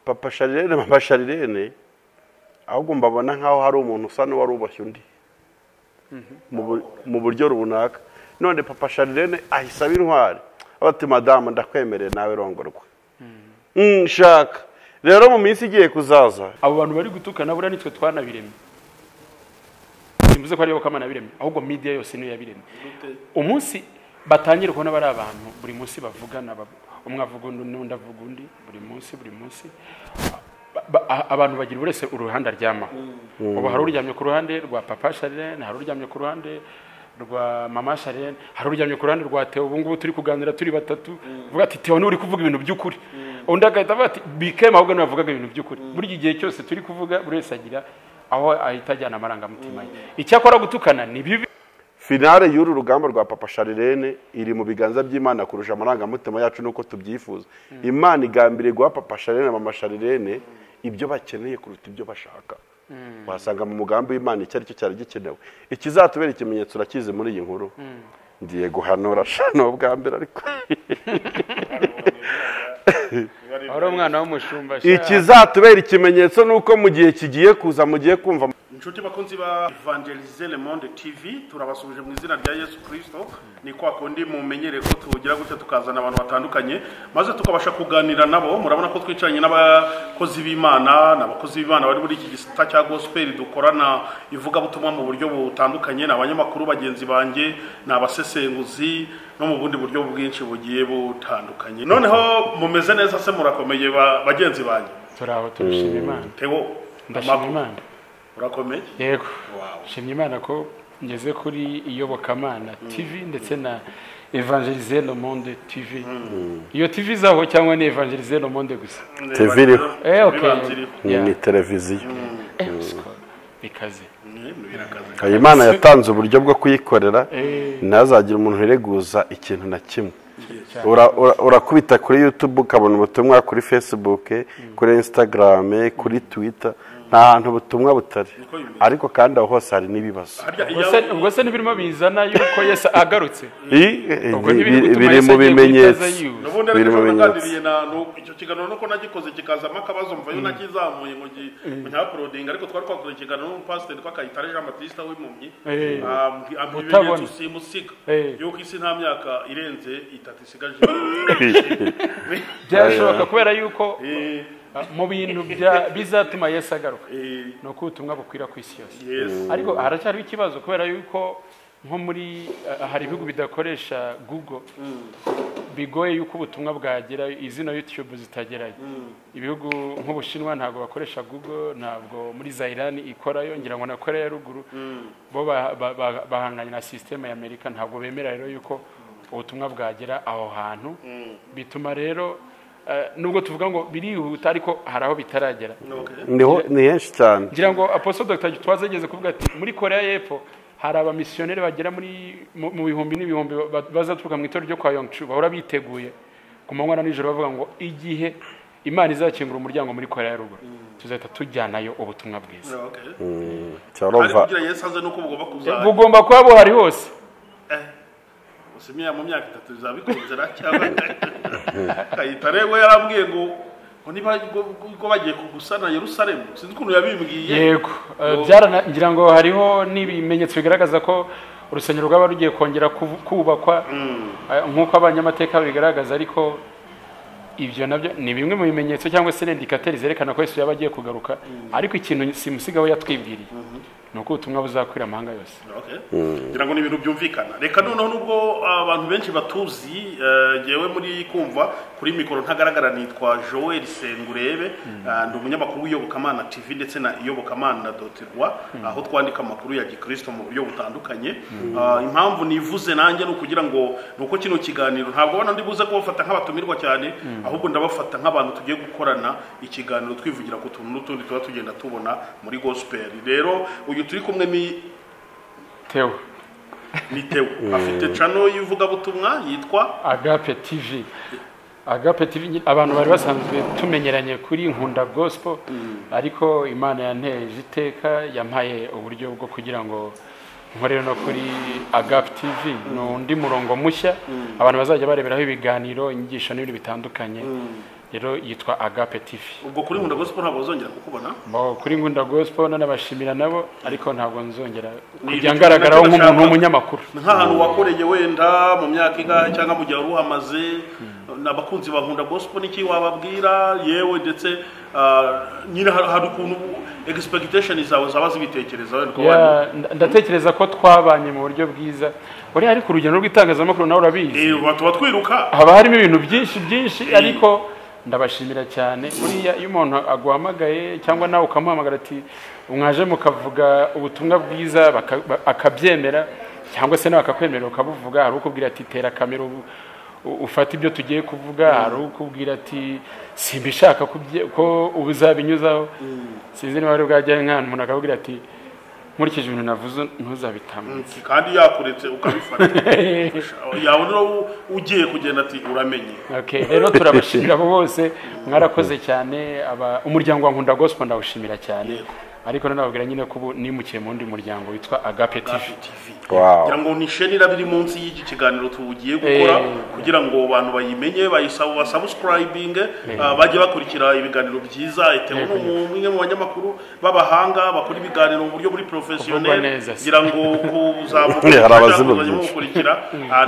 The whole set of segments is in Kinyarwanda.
papa Sharirene mama Sharirene ahubwo mbabona nkaho hari umuntu usa n'uwari ubashye undi mu buryo runaka none papa Sharirene ahisaba intwari abati madame ndakwemereye nawe rongorwa shaka rero mu minsi igiye kuzaza abo bantu bari gutukana bura nitwe twanabiremye simvuze ko ariyo kamana biremye ahubwo media yose niyo yabiremye umunsi batangira kubona bari abantu buri munsi bavugana umwe avuga undi avuga undi buri munsi abantu bagira urese uruhande aryama ubu hari uryamye ku ruhande rwa papa Sharirene hari uryamye ku ruhande rwa mama Sharirene hari uryamye ku ruhande rwa Theo ubu ngubu turi kuganira turi batatu vuga ati Theo ni uri kuvuga ibintu by'ukuri undi agahita avuga ati bikema ahubwo navugaga ibintu by'ukuri buri gihe cyose turi kuvuga buri wese agira aho ahita ajyana amarangamutima ye icyakora gutukana ni bibi finale y'uru rugamba rwa papa Sharirene iri mu biganza by'Imana kurusha amarangamutima yacu nuko tubyifuza Imana igambire guha papa Sharirene mama Sharirene ibyo bakeneye kuruta ibyo bashaka wasanga mu mugambi w'Imana icyo ari cyo cyari gikenewe ikizatubera ikimenyetso urakize muri iyi nkuru ngiye guhanura shano bwa mbere ariko ari umwana w'umushumba ikizatubera ikimenyetso nuko mu gihe kigiye kuza mugiye kumva inshuti bakunzi ba Evangeliser le Monde TV turabasubije mu izina rya Yesu Kristo ni kwa kundi mumenyere ko tugira gutya tukazana abantu batandukanye maze tukabasha kuganira nabo murabona ko twicaranye n'abakozi b'Imana n'abakozi b'Imana bari muri iki gisata cya gospel dukorana ivuga butumwa mu buryo butandukanye n'abanyamakuru bagenzi banjye n'abasesenguzi no mu bundi buryo bwinshi bugiye butandukanye noneho mumeze neza se murakomeye bagenzi banjye turaho turishima Imana Theo ndashima Imana urakomeye yego shimye Imana ko ngeze kuri iyobokamana TV ndetse na Evangeliser le Monde TV iyo TV zaho cyangwa ni Evangeliser le Monde gusa TV iriho okay ni televiziyo bikaze Imana yatanze uburyo bwo kuyikorera ntazagira umuntu ureguza ikintu na kimwe urakubita kuri YouTube ukabona ubutumwa kuri Facebook kuri Instagram kuri Twitter nta hantu ubutumwa butari ariko kandi aho hose hari n'ibibazo ubwo se ntibirimo bizana yuko Yesu agarutse biri mu bimenyetso biri mu bimenyetso icyo kiganiro nuko nagikoze kikazamo akabazo mvayo nakizamuye ngo ntauploading ariko twari twakoze ikiganiro n'umupasiteri twakayitare Jean Baptiste w'impumyi ibimenyetso simusiga yuko isi nta myaka irenze 3 isigaje byashoboka kubera yuko mu bintu bizatuma Yesu agaruka no kutumwa bukwira ku isi yose ariko haracyari ikibazo kubera yuko nko muri hari ibihugu bidakoresha Google bigoye yuko ubutumwa bwagera izina YouTube zitagerayo ibihugu nk'Ubushinwa ntabwo bakoresha Google ntabwo muri Zairani ikorayo ngira ngo na Korea ya ruguru bo bahanganye na system ya Amerika ntabwo bemera rero yuko ubutumwa bwagera aho hantu bituma rero nubwo tuvuga ngo birihuta ariko haraho bitaragera ni henshi cyane ngira ngo Apostle Dr. Gitwaza ageze kuvuga ati muri Korea y'Epfo hari abamisiyoneri bagera mu bihumbi n'ibihumbi bazaturuka mu itorero ryo kwa Yongchu bahora biteguye ku manywa na nijoro bavuga ngo igihe Imana izakingura umuryango muri Korea ya ruguru tuzahita tujyanayo ubutumwa bwiza cyarova bugomba kuba buhari hose usimya mu myaka 3 zabikunze racyaba kayitare we yarambwiye ngo niba go bagiye kugusana Yerusalemu sinzi ukuntu yabimbwiye yego ngira ngo hariho n'ibimenyetso bigaragaza ko urusengero rwaba rugiye kongera kubakwa nk'uko abanyamateka bigaragaza ariko ibyo nabyo ni bimwe mu bimenyetso cyangwa se indicateurs zerekana ko Yesu yabagiye kugaruka ariko ikintu simusigaho yatwibwiriye nuko ubutumwa buzakwira amahanga yose ngira ngo ni ibintu byumvikana reka noneho nubwo abantu benshi batuzi yewe muri kumva kuri mikoro ntagaragara nitwa Joel Sengurebe ndi umunyamakuru w'iyobokamana TV ndetse na iyobokamana.rw aho twandika amakuru ya Gikristo mu buryo butandukanye impamvu nivuze nanjye no kugira ngo nuko kino kiganiro ntabwo bana ndi buze kubafata nk'abatumirwa cyane ahubwo ndabafata nk'abantu tugiye gukorana ikiganiro twivugira ku tuntu n'utundi tuba tugenda tubona muri gospel rero uyu turi kumwe ni Theo afite channel yivuga butumwa yitwa Agape TV abantu bari basanzwe tumenyeranye kuri Nkunda Gospel ariko Imana yanteje iteka yampaye uburyo bwo kugira ngo nkorera no kuri Agape TV n'undi murongo mushya abantu bazajya bareberaho ibiganiro inyigisho n'ibindi bitandukanye rero yitwa Agape TV. ubwo kuri Nkunda Gospel ntabwo uzongera kukubona Kuri Nkunda Gospel nanabashimira nabo ariko ntabwo nzongera kujya ngaragaraho nk'umuntu w'umunyamakuru. nk'ahantu wakoreye wenda mu myaka ingahe cyangwa mu gihe wari uhamaze n'abakunzi ba Nkunda Gospel n'iki wababwira yewe ndetse nyine hari ukuntu expectation zawe zaba zibitekereza wenda ndatekereza ko twabanye mu buryo bwiza uri ariko urugendo rw'itangazamakuru nawe urabizi tuba twiruka haba harimo ibintu byinshi ariko ndabashimira cyane buriya iyo umuntu aguhamagaye cyangwa nawe ukamuhamagara ati mwaje mukavuga ubutumwa bwiza akabyemera cyangwa se nawe akakwemerera ukabuvuga hari ukubwira ati tera kamera ufata ibyo tugiye kuvuga hari ukubwira ati simbishaka ko ubuzabinyuzaho sinzi niba ari bwajya nk'ahantu umuntu akabwira ati nkurikije ibintu navuze ntuzabitambutse kandi yakuretse ukabifata yabona ugiye kugenda ati uramenye rero turabashimira abo bose mwarakoze cyane umuryango wa Nkunda Gospel ndawushimira cyane ariko nanababwira nyine ko nimukiye mu ndi muryango witwa Agape TV. kugira ngo nishenira biri munsi y'iki kiganiro tugiye gukora kugira ngo abantu bayimenye basubscribing bajye bakurikira ibiganiro byiza Theo n'umwe mu banyamakuru babahanga bakora ibiganiro mu buryo buri professionnel kugira ngo kuzamukurikira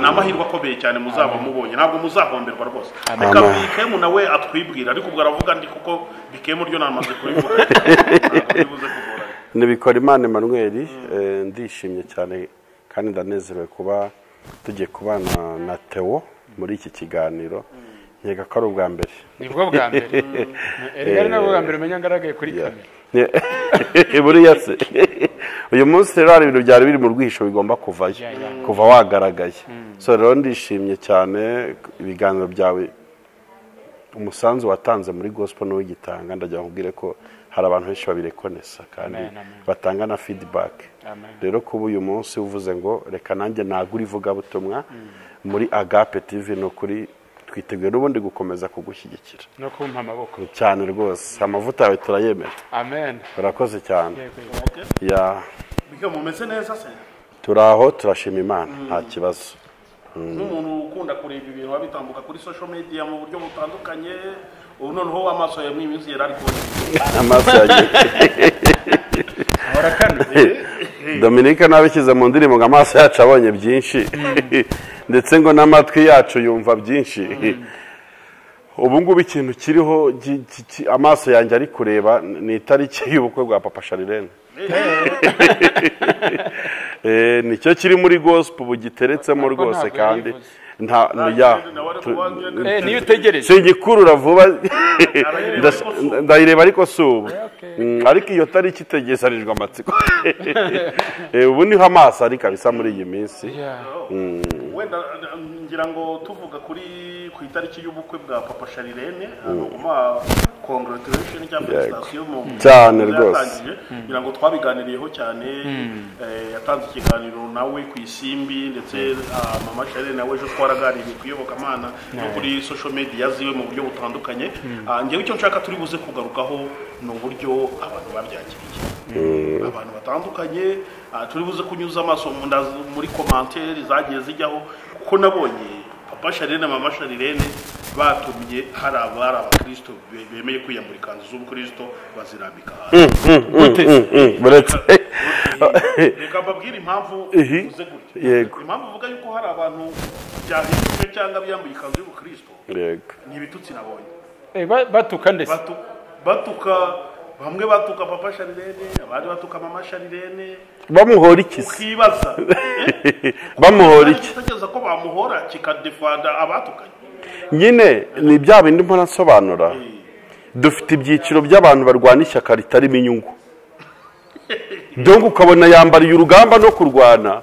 n'amahirwe akomeye cyane muzaba mubonye ntabwo muzahomberwa rwose reka Bikemu nawe atwibwira ariko ubwo aravuga ndi kuko Bikemu ryo namaze kubivuga Nibikora Imana Emmanuel ndishimye cyane kandi ndanezerewe kuba tugiye kubana na Theo muri iki kiganiro nkeka ko ari ubwa mbere nibwo bwa mbere ari nabwo bwa mbere umenya ngaragaye kuri kamera buriya se uyu munsi rero hari ibintu byari biri mu rwisho bigomba kuva wagaragaye so rero ndishimye cyane ibiganiro byawe umusanzu watanze muri gospel n'uw'igitanga ndagira nkubwire ko hari abantu benshi babirekonesa kandi batanga na feedback rero kuba uyu munsi uvuze ngo reka nanjye nagura ivugabutumwa muri Agape TV no kuri twiteguye n'ubundi gukomeza kugushyigikira no kumpa amaboko cyane rwose amavuta yawe turayemera amen urakoze cyane mumeze neza se turaho turashima Imana nta kibazo n'umuntu ukunda kureba ibintu wabitambuka kuri social media mu buryo butandukanye ubu noneho amaso ya mwimizi yari ariko amaso yagiye Dominique nabishyize mu ndirimbo ngo amaso yacu abonye byinshi ndetse ngo n'amatwi yacu yumva byinshi ubu ngubu ikintu kiriho amaso yanjye ari kureba ni itariki y'ubukwe bwa Papa Sharirene nicyo kiri muri gospel bugiteretsemo rwose kandi niyo utegereje singikurura vuba ndayireba ariko si ubu ariko iyo tariki itegerezarijwe amatsiko ubu niho amaso ari kabisa muri iyi minsi wenda ngira ngo tuvuga ku itariki y'ubukwe bwa Papa Sharirene congratulation cyangwa felicitation cyane rwose ngira ngo twabiganiriyeho cyane yatanze ikiganiro nawe ku Isimbi ndetse Mama Sharirene nawe ejo twaraganiriye kuyobokamana no kuri social media ziwe mu buryo butandukanye ngewe icyo nshaka turi buze kugarukaho ni uburyo abantu babyakiriye abantu batandukanye turi buze kunyuza amaso muri commentaire zagiye zijyaho kuko nabonye Papa Sharirene na Mama Sharirene batumye hari abakristo bemeye kwiyambura ikanzu z'ubukristo bazirambika reka mbabwire impamvu uze gutya impamvu uvuga yuko hari abantu byahindutse cyangwa biyambuye ikanzu y'ubukristo ni ibitutsi nabonye batuka ndetse bamwe batuka Papa Sharirene abandi batuka Mama Sharirene bamuhora iki ukibaza bamuhora iki utekereza ko bamuhora kikadefanda abatukanye nyine ni bya bindi mpora nsobanura dufite ibyiciro by'abantu barwana ishyaka ritarimo inyungu donc ukabona yambariye urugamba no kurwana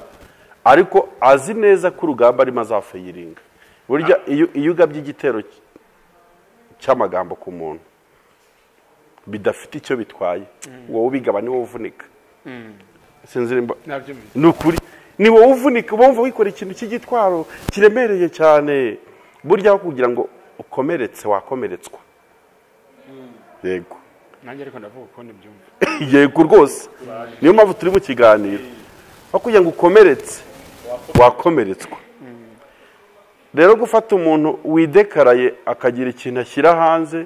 ariko azi neza ko urugamba arimo azafayiringa burya iyo ugabye igitero cy'amagambo ku muntu bidafite icyo bitwaye wowe ubigaba niwo uvunika sinzirimba ni ukuri ni wowe uvunika wumva wikora ikintu cy'igitwaro kiremereye cyane burya kugira ngo ukomeretse wakomeretswa yego nanjye ariko ndavuga uko ntibyumva yego rwose niyo mpamvu turi mu kiganiro aho kugira ngo ukomeretse wakomeretswa rero gufata umuntu widekaraye akagira ikintu ashyira hanze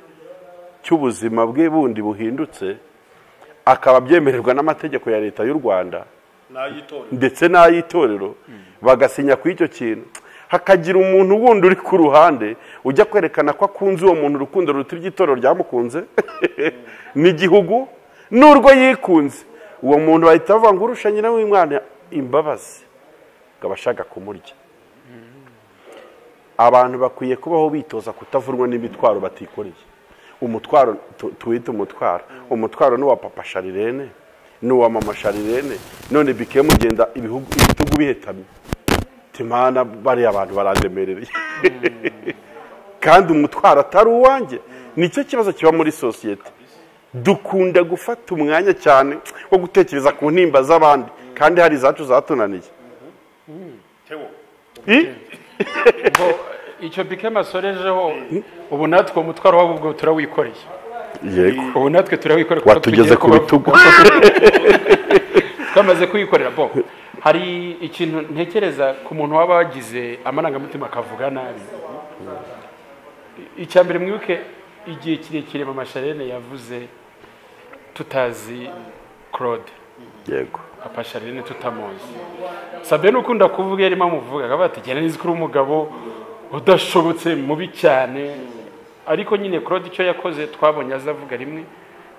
cy'ubuzima bwe bundi buhindutse akaba byemererwa n'amategeko ya leta y'u Rwanda ndetse n'ay'itorero bagasinya ku icyo kintu, hakagira umuntu wundi uri ku ruhande ujya kwerekana ko akunze uwo muntu urukundo ruruta iry'itorero ryamukunze n'igihugu n'urwo yikunze, uwo muntu bahita bavuga ngo urusha nyina w'umwana imbabazi ngo abashaka kumurya. Abantu bakwiye kubaho bitoza kutavunwa n'imitwaro batikoreye. Umutwaro tuwita umutwaro n'uwa papa Sharirene n'uwa mama Sharirene, none bikeye mugenda ibitugu bihetamye timana bari abantu barandemerereye kandi umutwaro atari uwanjye. Nicyo kibazo kiba muri societe, dukunda gufata umwanya cyane wo gutekereza ku ntimba z'abandi kandi hari zacu zatunaniye. Icyo bikema sorejeho ubu natwe umutwaro w'ubwo turawikoreye. Yego, ubu natwe turawikoreye watugeze ku bitugu twamaze kuyikorera. Bo hari ikintu ntekereza ku muntu waba wagize amarangamutima akavuga nabi. Icyambere mwibuke igihe kirekire mama Sharirene yavuze tutazi Claude. Yego, papa Sharirene tutamuzi. Sabene ukunda kuvuga yarimo amuvuga akaba ati genda nizi kuri umugabo udashobotse mubi cyane, ariko nyine Claude icyo yakoze twabonye azavuga rimwe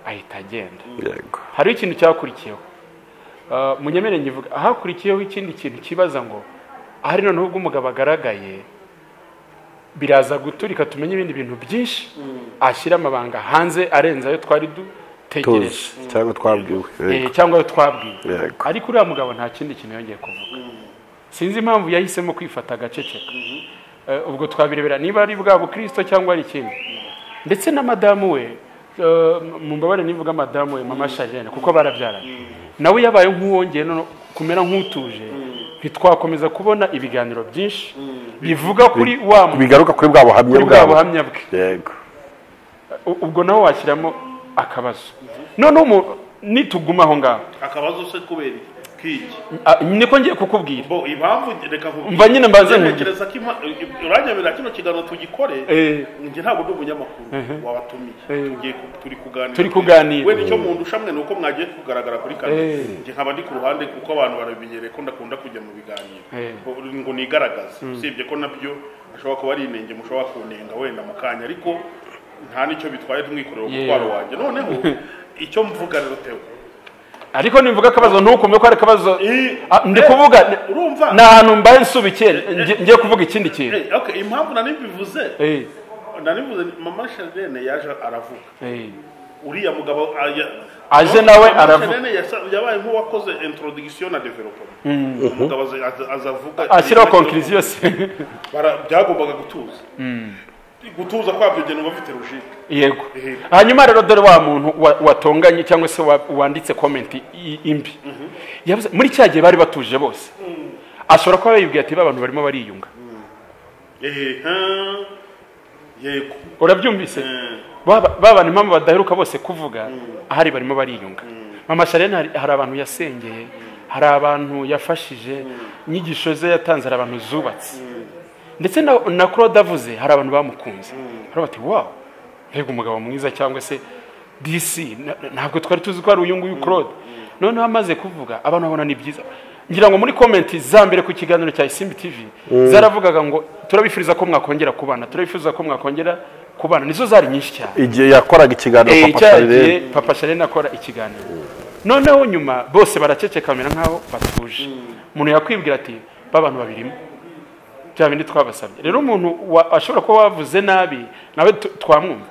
ahita agenda. yego, Hari ikintu cyakurikiyeho munyemere ngivuga ahakurikiyeho ikindi kintu kibaza ngo ahari noneho ubwo umugabo agaragaye biraza guturika tumenye ibindi bintu byinshi ashyira amabanga hanze arenze ayo twari dutegereje cyangwa twabwiwe. cyangwa ayo twabwiwe. Yego. Ariko uriya mugabo nta kindi kintu yongeye kuvuga. Sinzi impamvu yahisemo kwifata agaceceka. Ubwo twabirebera niba ari bwa bukristo cyangwa ari ikindi. Ndetse na madamu we mu mbabare nivuga madamu we mama Sharirene kuko barabyaranye nawe yabaye nk'uwongeye no kumera nk'utuje, ntitwakomeza kubona ibiganiro byinshi bivuga kuri wa bigaruka kuri bwa buhamya bwe. Yego, ubwo nawe washyiramo akabazo. None nituguma aho ngaho akabazo se kubera kiki niko ngiye kukubwira bo impamvu reka nkubwira mva nyine mbaze ntekereza ko uranyabira kino kiganiro tugikore nge ntabwo ndi umunyamakuru wabatumiye turi kuganira we nicyo muntu ushamwe nuko mwagiye kugaragara kuri kamera nge nkaba ndi ku ruhande kuko abantu barabimenyereye ko ndakunda kujya mu biganiro ngo nigaragaze usibye ko nabyo ashobora kuba ari inenge mushobora kunenga wenda mu kanya, ariko nta nicyo bitwaye tumwikorera umutwaro wanjye. Noneho icyo mvuga rero tewe ariko nimvuga akabazo ntukumve ko ari akabazo ndi kuvuga nta hantu mbaye nsubikere ngiye kuvuga ikindi kintu. Impamvu nanibivuze mama Sharirene yaje aravuga uriya mugabo aje nawe aravuga yabaye nk'uwakoze introduction na development. Umugabo azavuga ashyiraho conclusion byagombaga gutuza kwabyo geno bafite rujike. Yego. Hanyuma rero dore wa muntu watonganye cyangwa se wanditse comment imbi yavuze muri cyagiye bari batuje bose ashobora kuba yibwiye ati abantu barimo bariyunga. Yego, urabyumvise baba ni mpamvu badaheruka bose kuvuga ahari barimo bariyunga. Mama Sharirene hari abantu yasengeye, hari abantu yafashije, inyigisho ze yatanze hari abantu zubatse, ndetse na Claude avuze hari abantu bamukunze hari bati wow mbega umugabo mwiza cyangwa se DC ntabwo twari tuzi ko ari uyu nguyu Claude. Noneho amaze kuvuga abantu babona ni byiza. Ngira ngo muri comment za mbere ku kiganiro cya Isimbi TV zaravugaga ngo turabifuriza ko mwakongera kubana, turabifuza ko mwakongera kubana, nizo zari nyinshi cyane. Igihe yakoraga ikiganiro papa Sharirene akora ikiganiro. Noneho nyuma bose baraceceka kamera nkaho batuje. Umuntu yakwibwira ati babantu babirimo bya bindi twabasabye. Rero umuntu ashobora kuba wavuze nabi nawe twamwumva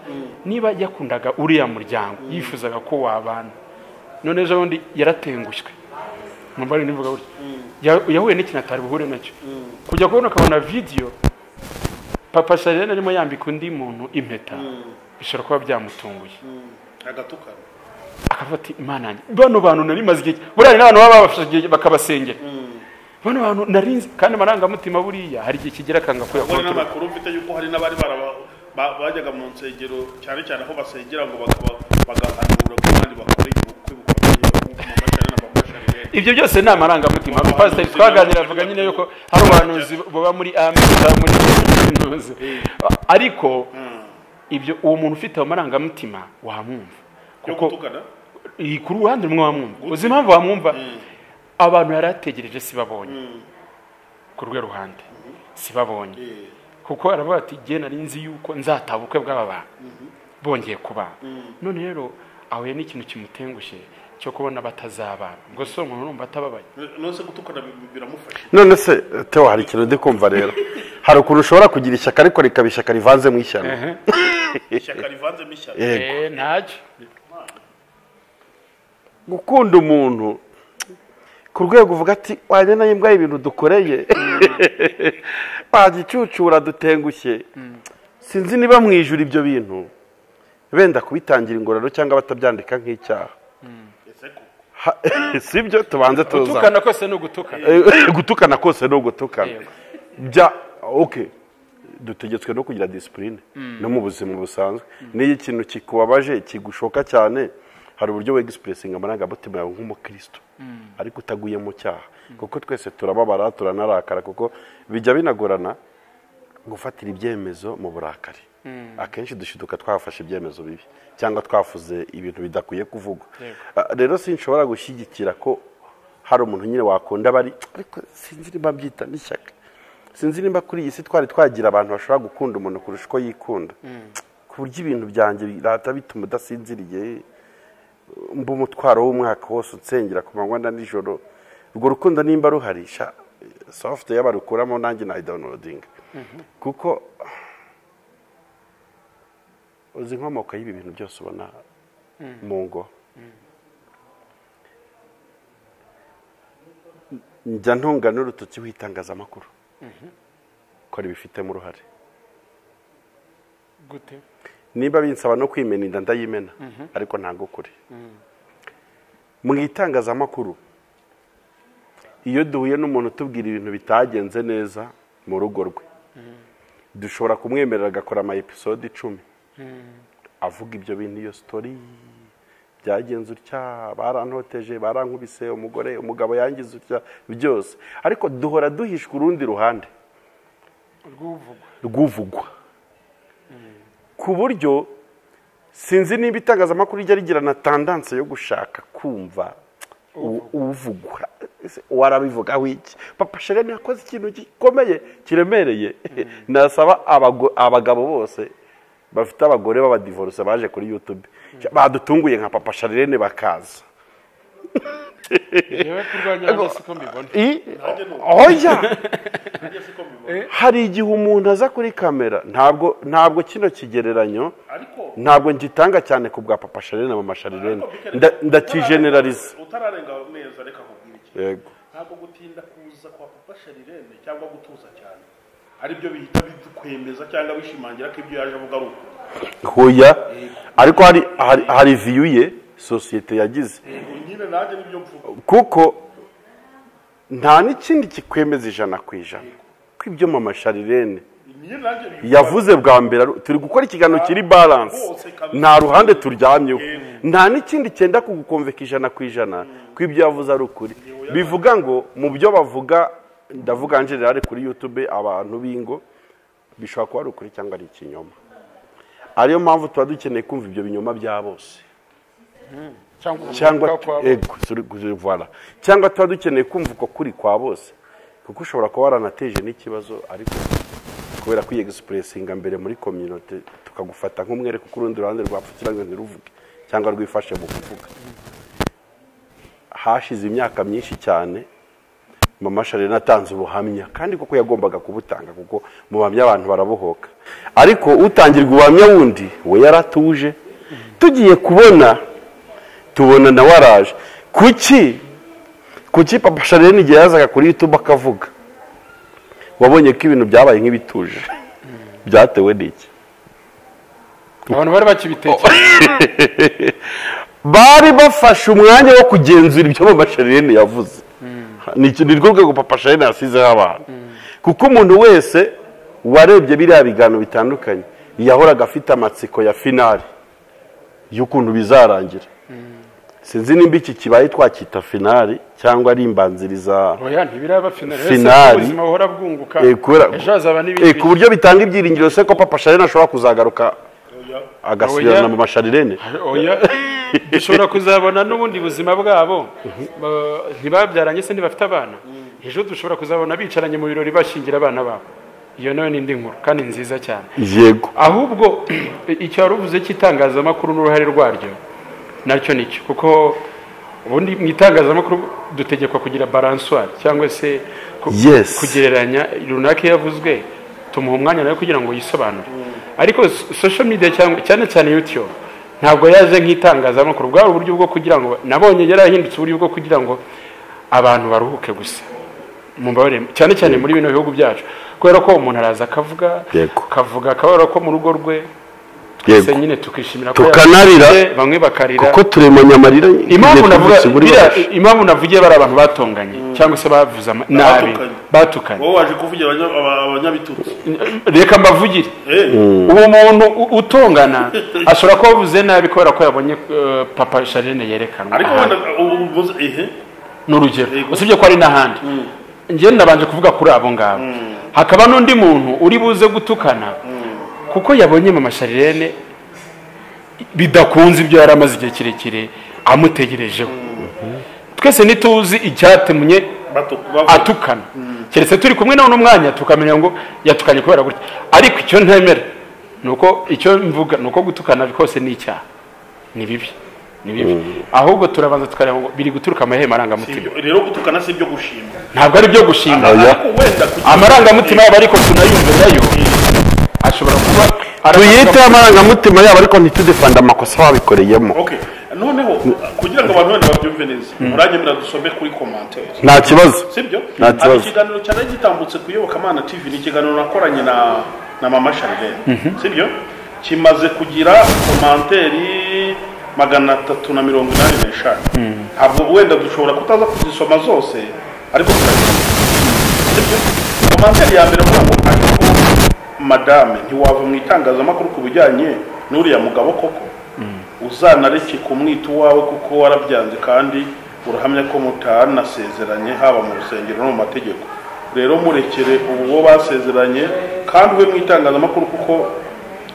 niba yakundaga uriya muryango yifuzaga ko wabana, none ejo bundi yaratengushywe mbari nivuga uri yahuye n'ikintu atari buhure nacyo kujya kubona akabona video papa Sharirene arimo yambika undi muntu impeta bishobora kuba byamutunguye agatukana akafata imana yanjye bano bantu nari maze igihe buriya n'abantu baba bafashe bakabasengera bano bantu narinzi kandi amarangamutima buriya hari igihe kigera kanga ko yakora n'amakuru mfite yuko hari n'abari bajyaga mu nsengero cyane cyane aho basengera ngo bagahanura ko kandi bakora ubukwe bukomeye mama Sharirene na papa Sharirene ibyo byose ni amarangamutima pasiteri twaganira avuga nyine yuko hari abahanuzi baba muri Amerika muri Kaminuza ariko ibyo uwo muntu ufite amarangamutima wamwumva kuko ku ruhande rumwe wamwumva uzi impamvu wamwumva abantu yarategereje si babonye ku rwe ruhande si babonye kuko aravuga ati jye nari nzi yuko nzataba ubukwe bw'aba bantu bongeye kuba none rero ahuye n'ikintu kimutengushye cyo kubona batazabana ngo so umuntu urumva atababaye none se gutukana biramufasha none se Theo hari ikintu ndi kumva rero hari ukuntu ushobora kugira ishyaka ariko rikaba ishyaka rivanze mu ishyano ishyaka rivanze mu ishyano ntacyo gukunda umuntu ku rwego uvuga ati wajya nayo imbwa ibintu dukoreye bagicucura dutengushye sinzi niba mwijura ibyo bintu benda kubitangira ingororano cyangwa batabyandika nk'icyaha sibyo tubanze tuza gutukana kose no gutukana gutukana kose no gutukana bya okay dutegetswe no kugira discipline no mu buzima busanzwe niyo ikintu kikubabaje kigushoka cyane hari uburyo we expressing amarangamutima yawe nk'umukristo ariko utaguye mu cyaha kuko twese turababara turanarakara kuko bijya binagorana gufatira ibyemezo mu burakari akenshi dushiduka twafashe ibyemezo bibi cyangwa twafuze ibintu bidakwiye kuvugwa rero sinshobora gushyigikira ko hari umuntu nyine wakunda bari ariko sinzi niba byita n'ishyaka sinzi niba kuri iyi si twari twagira abantu bashobora gukunda umuntu kurusha uko yikunda ku buryo ibintu byanjye birata bituma udasinziriye mba umutwaro w'umwaka wose unsengera ku manywa na nijoro urwo rukundo nimba ruharisha software y'abarukuramo nanjye na downloading kuko uzi inkomoko y'ibi bintu byose ubona mu ngo njya ntunga n'urutoki w'itangazamakuru ko ribifitemo uruhare gute niba binsaba no kwimena inda ndayimena ariko ntabwo ukuri mu itangazamakuru iyo duhuye n'umuntu utubwira ibintu bitagenze neza mu rugo rwe dushobora kumwemerera agakora ama episode 10 avuga ibyo bintu iyo story byagenze utya barantoteje barankubise umugabo yangize utya byose ariko duhora duhishwa urundi ruhande rwuvugwa ku buryo sinzi niba itangazamakuru rijya rigira na tendance yo gushaka kumva uvugwa warabivugaho iki papa Sherene yakoze ikintu gikomeye kiremereye nasaba abagabo bose bafite abagore b'abadivorce baje kuri YouTube badutunguye nka papa Sherene bakaza yewe kurwanya n'asiko mbibona oya hari igihe umuntu aza kuri kamera ntabwo kino kigereranyo ntabwo ngitanga cyane ku bwa papa Sherene na mama Sherene ndakigeneralize utararenga neza reka kubwira iki yego ntabwo gutinda kuza kwa papa Sherene cyangwa gutuza cyane ari byo bihita bidukwemeza cyangwa bishimangira ko ibyo yaje avuga ari uko hoya ariko hari view ye societe yagize nyine nanjye nibyo mvuga kuko nta n'ikindi kikwemeza 100% ko ibyo mama Sherene yavuze bwa mbere turi gukora ikiganiro kiri balance nta ruhande turyamyeho nta n'ikindi cyenda kugukonveka 100% ko ibyo yavuze ari ukuri bivuga ngo mu byo bavuga ndavuga Angela kuri YouTube abantu bingo bishobora kuba ari ukuri cyangwa ari ikinyoma ariyo mpamvu tuba dukeneye kumva ibyo binyoma bya bose cyangwa voilà cyangwa tuba dukeneye kumva uko kuri kwa bose kuko ushobora kuba waranateje n'ikibazo ariko kubera ko expressinga mbere muri community tukagufata nk'umwere kuko urundi ruhande rwapfukira ngo ntiruvuge cyangwa rwifashe mu kuvuga hashize imyaka myinshi cyane mama Sherene atanze ubuhamya kandi koko yagombaga kubutanga kuko mu buhamya abantu barabohoka ariko utangirwa ubuhamya wundi we yaratuje tugiye tubona na waraje kuki papa Sherene igihe yazaga kuri YouTube akavuga wabonye ko ibintu byabaye nk'ibituje byatewe n'iki abantu bari bakibitekereza bari bafashe umwanya wo kugenzura ibyo mama Sherene yavuze ni rwo rwego papa Sherene yasizeho abantu kuko umuntu wese warebye biriya biganiro bitandukanye yahoraga afite amatsiko ya finale y'ukuntu bizarangira sinzi nimba iki kibaye twakita finali cyangwa ari imbanziriza oya ntibiraba finali Finali. ubuzima buhora bwunguka kubera- ejo hazaba n'ibindi ku buryo bitanga ibyiringiro se ko papa Sharene ashobora kuzagaruka agasubirana mu masharirene. oya dushobora kuzabona n'ubundi buzima bwabo ntibabyaranye se ntibafite abana ejo dushobora kuzabona bicaranye mu birori bashingira abana babo iyo nayo ni indi nkuru kandi nziza cyane yego ahubwo icyo wari uvuze cy'itangazamakuru n'uruhare rwaryo nacyo nicyo kuko ubundi mu itangazamakuru dutegekwa kugira balanswari cyangwa se Yes. kugereranya runaka yavuzwe tumuha umwanya nawe kugira ngo yisobanure ariko social media cyane cyane YouTube ntabwo yaje nk'itangazamakuru bwari uburyo bwo kugira ngo nabonye yarahindutse uburyo bwo kugira ngo abantu baruhuke gusa mumbabarire cyane cyane muri bino bihugu byacu kubera ko umuntu araza akavuga Yego. kavuga akabara ko mu rugo rwe Yego. twese nyine tukishimira ko Tukanarira. yavuze, bamwe bakarira kuko turemanya amarira impamvu navugiye bari abantu batonganye cyangwa se bavuze nabi batukanye wowe waje kuvugira abanyabitutsi reka mbavugire uwo muntu utongana ashobora kuba avuze nabi kubera ko yabonye papa Sharene yerekanwa ariko wenda ubuze n'urugero usibye ko ari n'ahandi njye nabanje kuvuga kuri abo ngabo hakaba n'undi muntu uri buze gutukana kuko yabonye mama Sharene bidakunze ibyo yari amaze igihe kirekire amutegerejeho twese ntituzi icyatumye atukana keretse turi kumwe nawe n'umwanya tukamenya ngo yatukanye kubera gutya ariko icyo ntemera nuko icyo mvuga nuko gutukana kose ni icyaha ni bibi ahubwo turabanza tukareba ngo biri guturuka amahema arangamutima rero gutukana si ibyo gushima ntabwo ari byo gushima amarangamutima yabo ariko tunayumve nayo ashobora kuba tuyite amarangamutima yabo ariko ntitudefanda amakosa babikoreyemo. noneho kugira ngo abantu bane babyumve neza muranyemera dusome kuri commentaire nta kibazo sibyo nta kibazo ikiganiro cyane gitambutse ku Iyobokamana TV ni ikiganiro nakoranye na mama Sharene sibyo kimaze kugira commentaire 385 ntabwo wenda dushobora kutaza kuzisoma zose ariko sibyo commentaire ya mbere ngo ariko madame ntiwava mu itangazamakuru ku bijyanye n'uriya mugabo koko uzanareke kumwita uwawe kuko warabyanze kandi urahamya ko mutanasezeranye haba mu rusengero no mu mategeko rero murekere uwo basezeranye kandi we mu itangazamakuru kuko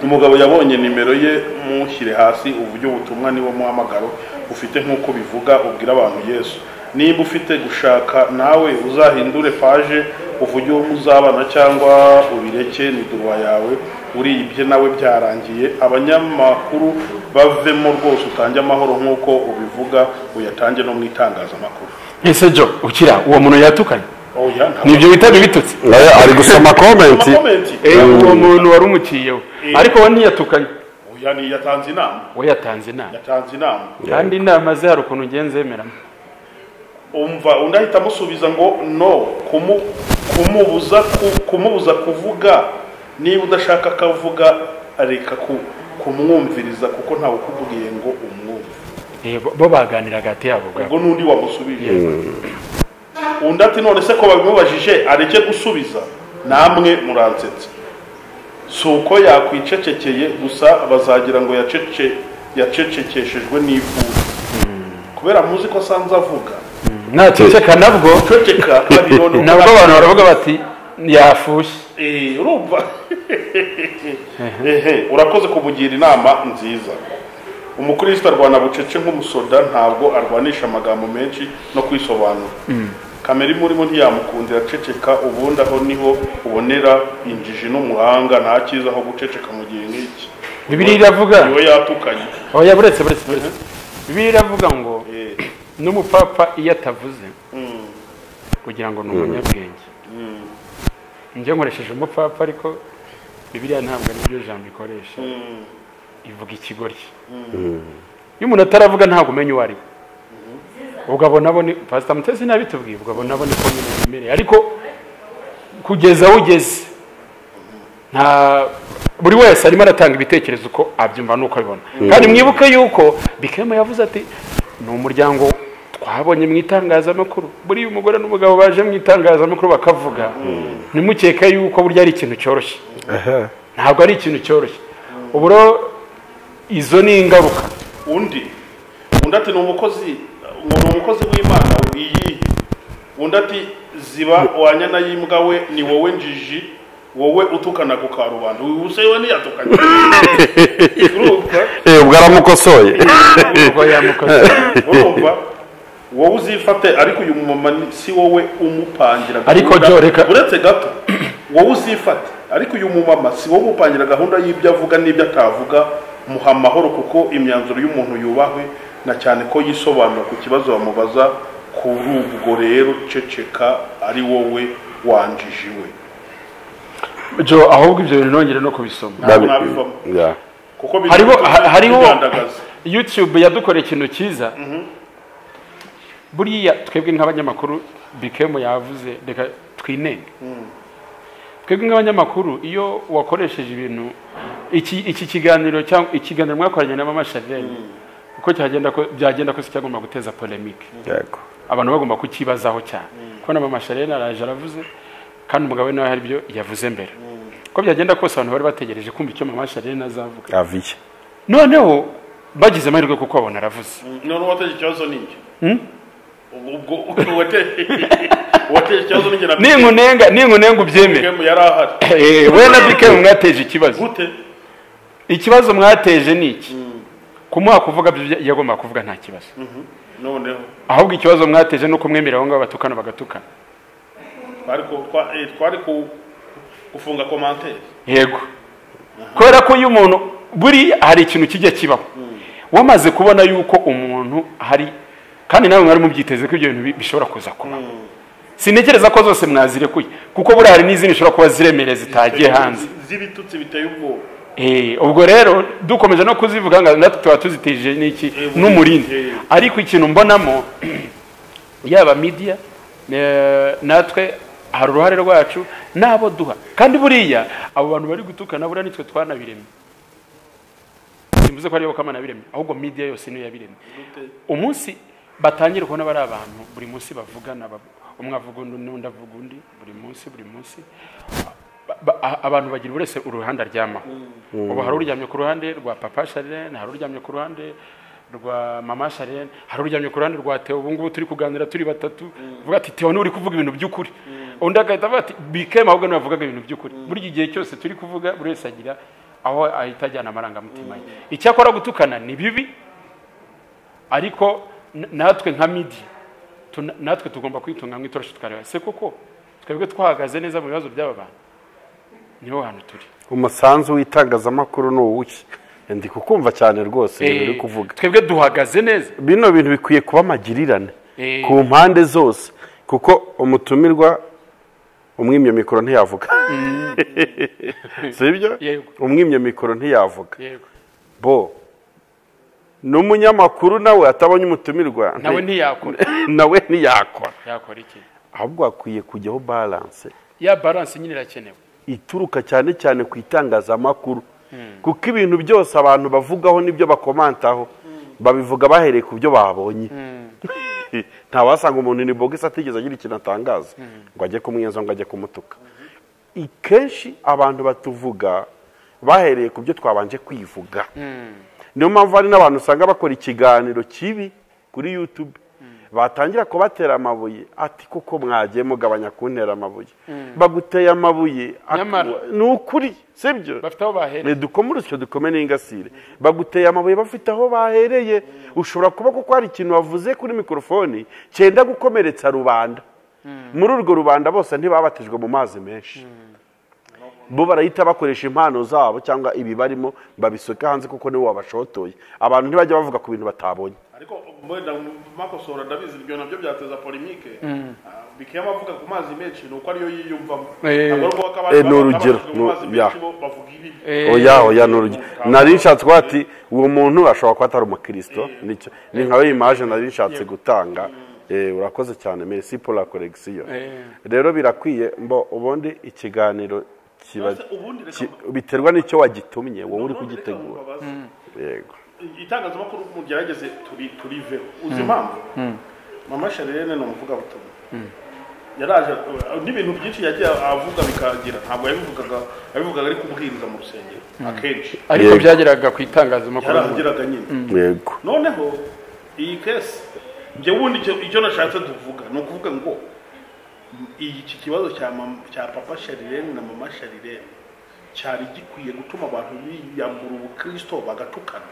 umugabo yabonye nimero ye mushyire hasi uburyo ubutumwa niwo muhamagaro ufite nk'uko bivuga ubwira abantu Yesu niba ufite gushaka nawe uzahindure page uvuge uwo muzabana cyangwa ubireke ni durwa yawe uribye nawe byarangiye abanyamakuru bavemo rwose utange amahoro nk'uko ubivuga uyatange no mu itangazamakuru ese jo ukira uwo muntu yatukanye nibyo bitabe bitutse ari gusoma comment uwo muntu wari umuciyeho ariko we ntiyatukanye ni yatanze inama we yatanze inama kandi inama ze hari ukuntu ugenzemeramo umva undahita musubiza ngo no kumubuza kuvuga niba udashaka akavuga reka kumwumviriza kuko ntawe ukubwiye ngo umwumve bo baganira hagati yabo ubwo n'undi wamusubije undi ati none se ko babimubajije areke gusubiza namwe muransetse si uko yakwicecekeye gusa bazagira ngo yacecekeshejwe n'ivuga kubera muzi ko asanze avuga naceceka nabwo nabwo abantu baravuga bati yafushye urumva urakoze kumugira inama nziza umukristo arwana bucece nk'umusoda ntabwo arwanisha amagambo menshi no kwisobanura kamera imurimo ntiyamukundira ceceka ubundi aho niho ubonera injiji n'umuhanga nta cyiza aho guceceka mu gihe nk'iki Bibiliya iravuga niwe yatukanye oya buretse Bibiliya iravuga ngo n'umupapa iyo atavuze kugira ngo ni umunyabwenge njye nkoresheje umupapa ariko Bibiliya ntabwo nibyo jambo ikoresha ivuga ikigoryi iyo umuntu ataravuga ntabwo umenya uwo ari we ugabona abo ni pastor Mutesi nabitubwiye ugabona abo ni ko nyine ariko kugeza aho ugeze nta buri wese arimo aratanga ibitekerezo uko abyumva nuko abibona kandi mwibuke yuko Bikema yavuze ati ni umuryango twabonye mu itangazamakuru buri umugore n'umugabo baje mu itangazamakuru bakavuga nimukeka yuko burya ari ikintu cyoroshye ntabwo ari ikintu cyoroshye uburo izo ni ingaruka undi undi ati ni umukozi w'Imana iyi, undi ati ziba wanyana y'imbwa we ni wowe njiji wowe utukana ku karubanda usewe niyatukanye ubwo aramukosoye ubwo yamukosoye urumva wowe uzifate ariko uyu mumama si wowe umupangira ariko jo reka uretse gato wowe uzifate ariko uyu mumama si wowe umupangira gahunda y'ibyo avuga n'ibyo atavuga muha amahoro kuko imyanzuro y'umuntu yubahwe na cyane ko yisobanura ku kibazo bamubaza kuri ubwo rero ceceka ari wowe wanjijiwe jo ahubwo ibyo bintu nongere no kubisoma kuko hariho YouTube yadukoreye ikintu cyiza buriya twebwe nk'abanyamakuru bikemo yavuze reka twinenge twebwe nk'abanyamakuru iyo wakoresheje ibintu iki kiganiro cyangwa ikiganiro mwakoranye na Mama Charlene uko byagenda ko cyagomba guteza polemique yego abantu bagomba kukibazaho cyane ko na Mama Charlene araje aravuze kandi umugabo nawe hari byo yavuze mbere ko byagenda kose abantu bari bategereje kumva icyo Mama Charlene azavuga aviye noneho bagize amahirwe kuko abona aravuze none wateje ikibazo n'iki ubwo wateje ikibazo n'ingena ninkunenga ubyemere yari ahari we na Bikemu mwateje ikibazo gute ikibazo mwateje ni iki kumuha kuvuga yagomba kuvuga nta kibazo noneho ahubwo ikibazo mwateje nuko mwemera aho ngabo batukana bagatukana twari gufunga commentaire yego kubera ko uyu muntu buri hari ikintu kijya kibaho wamaze kubona yuko umuntu hari kandi nawe mwari mubyiteze ko ibyo bintu bishobora kuza kuba sinekereza ko zose mwazirekuye kuko buri hari n'izindi bishobora kuba ziremereye zitagiye hanze z'ibitutsi biteye ubwoba ubwo rero dukomeje no kuzivuga ngo natwe tuba tuzitije n'iki n'umurindi ariko ikintu mbonamo yaba media natwe hari uruhare rwacu nabo duha kandi buriya abo bantu bari gutukana buriya nitwe twanabiremye simvuze ko ariyo kamana biremye ahubwo media yose niyo yabiremye umunsi batangira kubona bari abantu buri munsi bavugana umwe avuga undi avuga undi buri munsi abantu bagira urese uruhande aryamaho ubu hari uryamye ku ruhande rwa Papa Charlene hari uryamye ku ruhande rwa Mama Charlene hari uryamye ku ruhande rwa Theo ubu ngubu turi kuganira turi batatu vuga ati Theo ni uri kuvuga ibintu by'ukuri undi agahita avuga ati Bikema ahubwo ni bavugaga ibintu by'ukuri buri gihe cyose turi kuvuga buri wese agira aho ahita ajyana amarangamutima ye icyakora gutukana ni bibi ariko natwe nka media natwe tugomba kwitunga nk'itorosho tukareba se koko twebwe twahagaze neza mu bibazo by'aba bantu niho hantu turi umusanzu w'itangazamakuru ni uwuki ndi kukumva cyane rwose uri kuvuga twebwe duhagaze neza bino bintu bikwiye kuba amagirirane ku mpande zose kuko umutumirwa umwimye mikoro ntiyavuga sibyo umwimye mikoro ntiyavuga bo n'umunyamakuru nawe atabonye umutumirwa nawe ntiyakora yakora iki ahubwo akwiye kujyaho balance ya balance nyine irakenewe ituruka cyane cyane ku itangazamakuru kuko ibintu byose abantu bavugaho n'ibyo bakomantaho babivuga bahereye ku byo babonye nta wasanga umuntu ni bogisi atigeze agira ikintu atangaza ngo ajye kumwiyenza ngo ajye kumutuka kenshi abantu batuvuga bahereye ku byo twabanje kwivuga niyo mpamvu hari n'abantu usanga bakora ikiganiro kibi kuri YouTube batangira kubatera amabuye ati kuko mwagiye mugabanya kuntera amabuye baguteye amabuye ni ukuri sibyo bafite aho bahereye dukomurutse dukome n'ingasire baguteye amabuye bafite aho bahereye ushobora kuba kuko hari ikintu wavuze kuri mikrofoni cyenda gukomeretsa rubanda muri urwo rubanda bose ntibabatijwe mu mazi menshi bo barahita bakoresha impano zabo cyangwa ibi barimo babisoka hanze kuko niwe wabashotoye abantu ntibajya bavuga ku bintu batabonye ariko mwenda makosora ndabizi ibyo nabyo byateza polemique Bikema avuga ku mazi menshi nuko ariyo yiyumvamo ni urugero oya ni urugero nari nshatse kuba ati uwo muntu ashobora kuba atari umukristo ni nkawe image nari nshatse gutanga urakoze cyane merci pour la correction rero birakwiye mbo ubundi ikiganiro biterwa n'icyo wagitumye wowe uri kugitegura yego itangazamakuru mugerageze turive uzi impamvu Mama Charlene ni umuvugabutumwa yaraje n'ibintu byinshi yagiye avuga bikagira ntabwo yabivugaga ari kubwiriza mu rusengero akenshi ariko byageraga ku itangazamakuru yarageraga nyine yego noneho iyi kesi njye wundi icyo nashatse tuvuga ni ukuvuga ngo iki kibazo cya papa Sharirene na mama Sharirene cyari gikwiye gutuma abantu biyambura ubukristo bagatukana.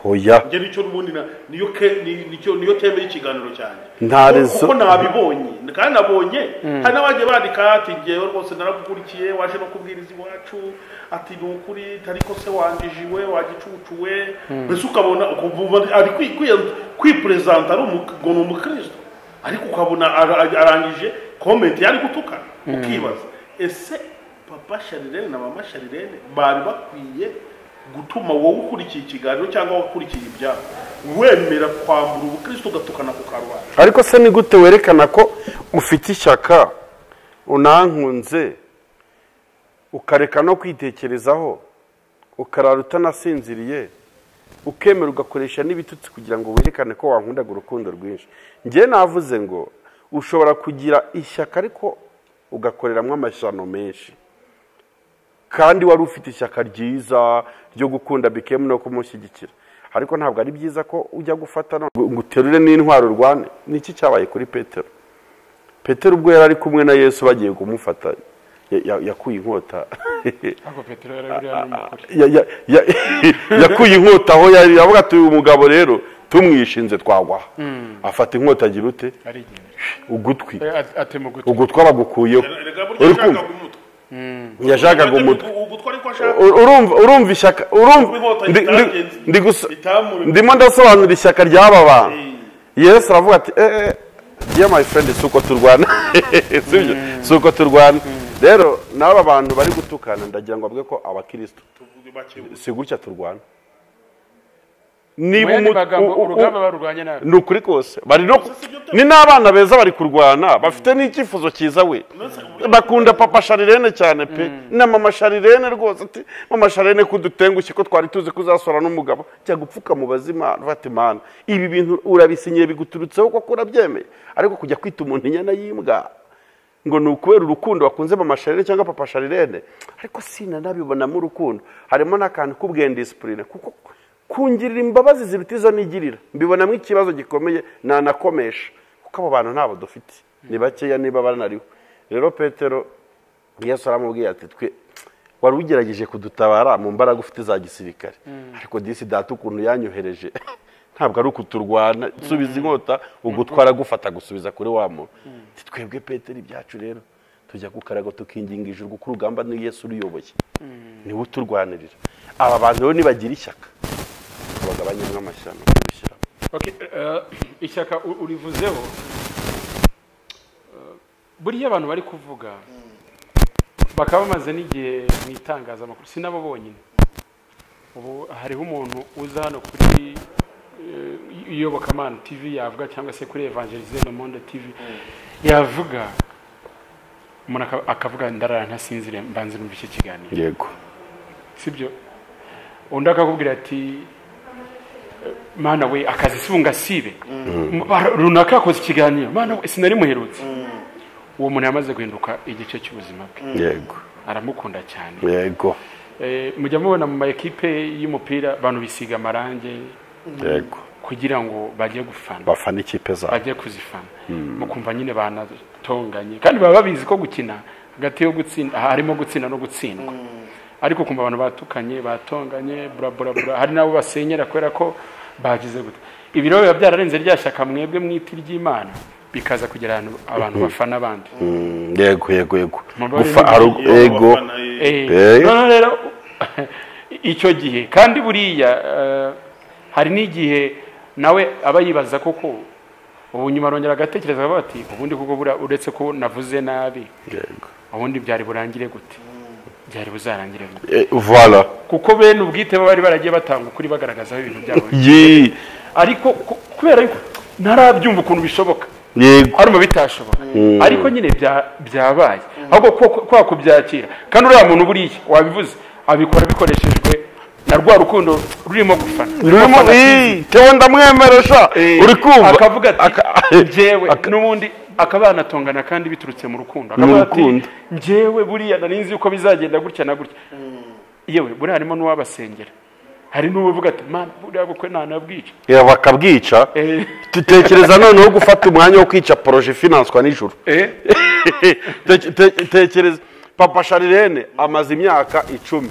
Oya. Njye nicyo rubundi niyo teme y'ikiganiro cyane. Ntarezo. Kuko nabibonye kandi nabonye hari n'abagiye bandika ati ngewe rwose naragukurikiye waje no kubwiriza iwacu ati ni ukuri ariko se wangijiwe wagicucuwe mbese ukabona ari kwipresenta ari umukristo ariko ukabona arangije comment yari gutukana ukibaza ese papa Sharirene na mama Sharirene bari bakwiye gutuma wowe ukurikiye ikiganiro cyangwa wakurikiye ibyabo wemera kwambura ubukristo ugatukana ku karubanda? Ariko se ni gute werekana ko ufite ishyaka unankunze ukareka no kwitekerezaho ukarara utanasinziriye ukemera ugakoresha n'ibitutsi kugira ngo werekane ko wankundaga urukundo rwinshi? Njye navuze ngo ushobora kugira ishyaka ariko ugakoreramo amashyano menshi kandi wari ufite ishyaka ryiza ryo gukunda bikemu no kumushyigikira, ariko ntabwo ari byiza ko ujya gufata ngo uterure n'intwaro urwane. Niki cyabaye kuri Petero ubwo yari ari kumwe na Yesu bagiye kumufata yakuye inkota yakuye inkota aho yari avuga ati uyu mugabo rero tumwishinze twagwaha. Afata inkota agira ute ugutwi abagukuyeho. Yashakaga umutwe. Urumva ishyaka ndimo ndasobanura ishyaka ry'aba bantu. Yesu aravuga ati dear my friend suko turwana sibyo suko turwana. Rero n'aba bantu bari gutukana ndagira ngo avuge ko abakristo si gutya turwana. Niba urugamba barurwanye nabi nukuri kose bari no ni n'abana beza bari kurwana bafite n'icyifuzo cyiza we bakunda papa Sharirene cyane pe na mama Sharirene rwose ati mama Sharirene kudutengushye ko twari tuzi kuzasora n'umugabo cya gupfuka mu bazima bati mana ibi bintu urabisinyiye biguturutseho ko kurabyemeye ariko kujya kwita umuntu inyana yimbwa ngo nukubera urukundo wakunze mama Sharirene cyangwa papa Sharirene ariko sina nabibonamo urukundo harimo n'akantu k'ubwende discipline kuko kungirira imbabazi ziruta izo nigirira mbibonamo ikibazo gikomeye nanakomesha kuko abo bantu ntabo dufite ni bakeya niba banariho. Rero Petero Yesu aramubwiye ati twe wari ugerageje kudutabara mu mbaraga ufite za gisirikare ariko disi data ukuntu yanyohereje ntabwo ari ukuturwana subiza inkota ugutwara gufata gusubiza kuri wa muntu. Twebwe Petero ibyacu rero tujya gukarago tukinginga ijuru kuko urugamba ni Yesu uruyoboye niwe uturwanirira. Aba bantu rero nibagira ishyaka bagabanyemo amashyano kubishyira. Ishyaka urivuzeho buriya abantu bari kuvuga bakaba bamaze n'igihe mu itangazamakuru si nabo bonyine. Ubu hariho umuntu uza hano kuri Iyobokamana TV yavuga cyangwa se kuri Evangelize Le Monde TV yavuga umuntu akavuga ndarara ntasinzire mbanze numva iki kiganiro yego sibyo undi akakubwira ati mana we akazi sunga sibe runaka yakoze ikiganiro mana we sinari muherutse. Uwo muntu yamaze guhinduka igice cy'ubuzima bwe. Yego aramukunda cyane. Yego mujya mubona mu ekipe y'umupira abantu bisiga amarange yego kugira ngo bajye bafana ikipe zabo bajye kuzifana mukumva nyine banatonganye kandi baba babizi ko gukina hagati yo gutsinda harimo gutsinda no gutsindwa ariko kumva abantu batukanye batonganye bura hari nabo basenyera kwera ko bagize gute. Ibiro biba byararenze ryashaka mwebwe mwiti ry'Imana bikaza kugera abantu bafana abandi. Yego yego none rero icyo gihe kandi buriya hari n'igihe nawe aba yibaza koko ubu nyuma arongera agatekereza bati ubundi kuko uretse ko navuze nabi yego ubundi byari burangire gute byari buzarangire voilà kuko bene ubwite bari baragiye batanga ukuri bagaragaza ibintu byabo ariko kubera yuko ntarabyumva ukuntu bishoboka yego arimo bitashoboka ariko nyine byabaye ahubwo kwa kubyakira kandi uriya muntu buriya wabivuze abikora bikoreshejwe na rwa rukundo rurimo gufana tewe ndamwemeresha uri kumva akavuga ati jewe n'ubundi akabana tongana kandi biturutse mu rukundo akavuga ati jewe buriya narinzi uko bizagenda gutya na gutya yewe buriya harimo n'uwabasengera hari n'uvuga ati man buriya bukwe ntanabwica bakabwica dutekereza noneho gufata umwanya wo kwica poroje finanswa nijoro tekereza papa Sharirene amaze imyaka 10